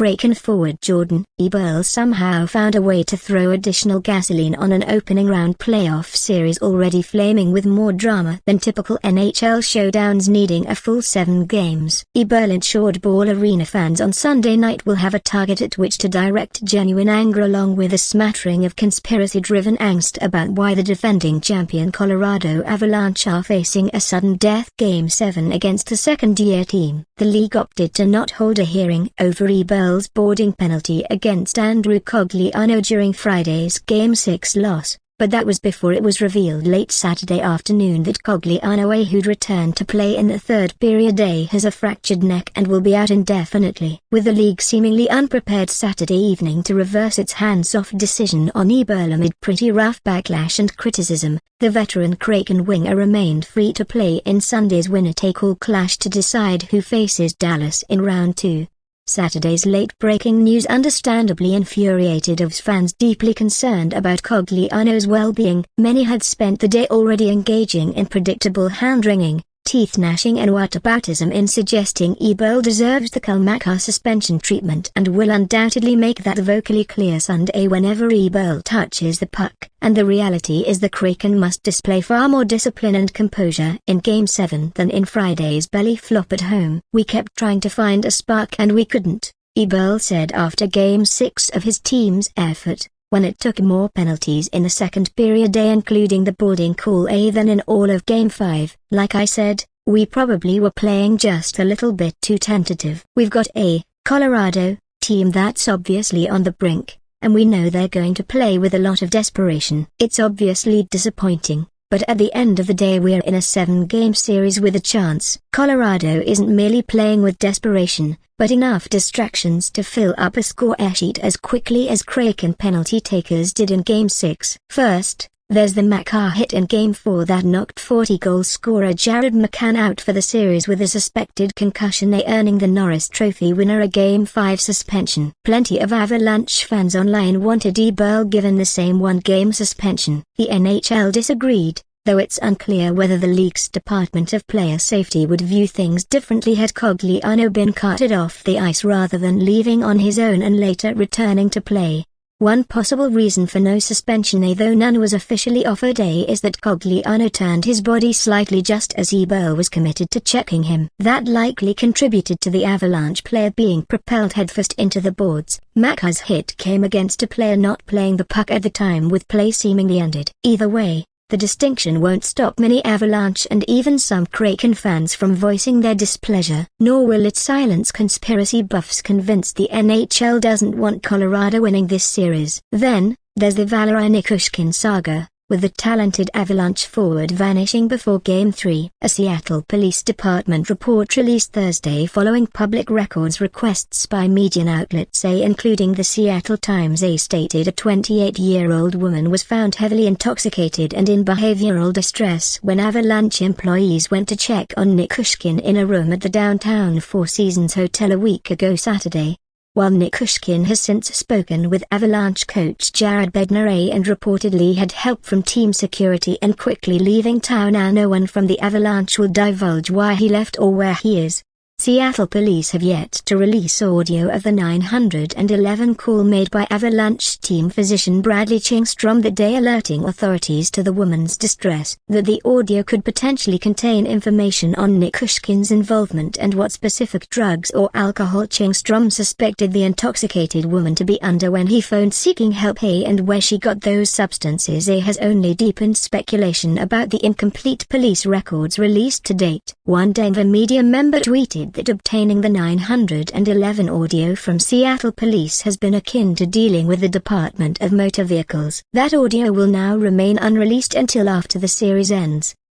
Kraken forward Jordan Eberle somehow found a way to throw additional gasoline on an opening round playoff series already flaming with more drama than typical NHL showdowns needing a full 7 games. Eberle ensured Ball Arena fans on Sunday night will have a target at which to direct genuine anger along with a smattering of conspiracy-driven angst about why the defending champion Colorado Avalanche are facing a sudden death Game 7 against a second-year team. The league opted to not hold a hearing over Eberle's boarding penalty against Andrew Cogliano during Friday's Game 6 loss, but that was before it was revealed late Saturday afternoon that Cogliano, who'd returned to play in the third period, has a fractured neck and will be out indefinitely. With the league seemingly unprepared Saturday evening to reverse its hands-off decision on Eberle amid pretty rough backlash and criticism, the veteran Kraken winger remained free to play in Sunday's winner-take-all clash to decide who faces Dallas in round 2. Saturday's late-breaking news understandably infuriated Avs fans deeply concerned about Cogliano's well-being. Many had spent the day already engaging in predictable hand-wringing, teeth-gnashing and whataboutism in suggesting Eberle deserves the culminates suspension treatment and will undoubtedly make that vocally clear Sunday whenever Eberle touches the puck. And the reality is the Kraken must display far more discipline and composure in Game 7 than in Friday's belly flop at home. "We kept trying to find a spark and we couldn't," Eberle said after Game 6 of his team's effort, when it took more penalties in the second period, including the boarding call, than in all of Game 5. "Like I said, we probably were playing just a little bit too tentative. We've got a Colorado team that's obviously on the brink, and we know they're going to play with a lot of desperation. It's obviously disappointing, but at the end of the day we're in a 7-game series with a chance. Colorado isn't merely playing with desperation, but enough distractions to fill up a score sheet as quickly as Kraken penalty takers did in Game 6. First, there's the Makar hit in Game 4 that knocked 40-goal scorer Jared McCann out for the series with a suspected concussion, earning the Norris Trophy winner a Game 5 suspension. Plenty of Avalanche fans online wanted Eberle given the same 1-game suspension. The NHL disagreed, though it's unclear whether the league's Department of Player Safety would view things differently had Cogliano been carted off the ice rather than leaving on his own and later returning to play. One possible reason for no suspension, though none was officially offered, is that Cogliano turned his body slightly just as Eberle was committed to checking him. That likely contributed to the Avalanche player being propelled headfirst into the boards. Makar's hit came against a player not playing the puck at the time, with play seemingly ended. Either way, the distinction won't stop many Avalanche and even some Kraken fans from voicing their displeasure. Nor will it silence conspiracy buffs convinced the NHL doesn't want Colorado winning this series. Then, there's the Valeri Nichushkin saga, with the talented Avalanche forward vanishing before Game 3. A Seattle Police Department report released Thursday following public records requests by media outlets, including the Seattle Times, stated a 28-year-old woman was found heavily intoxicated and in behavioral distress when Avalanche employees went to check on Nichushkin in a room at the downtown Four Seasons Hotel a week ago Saturday. While Nichushkin has since spoken with Avalanche coach Jared Bednar and reportedly had help from team security and quickly leaving town, no one from the Avalanche will divulge why he left or where he is. Seattle police have yet to release audio of the 911 call made by Avalanche team physician Bradley Chingstrom that day, alerting authorities to the woman's distress. That the audio could potentially contain information on Nichushkin's involvement and what specific drugs or alcohol Chingstrom suspected the intoxicated woman to be under when he phoned seeking help, and where she got those substances, has only deepened speculation about the incomplete police records released to date. One Denver media member tweeted that obtaining the 911 audio from Seattle police has been akin to dealing with the Department of Motor Vehicles. That audio will now remain unreleased until after the series ends.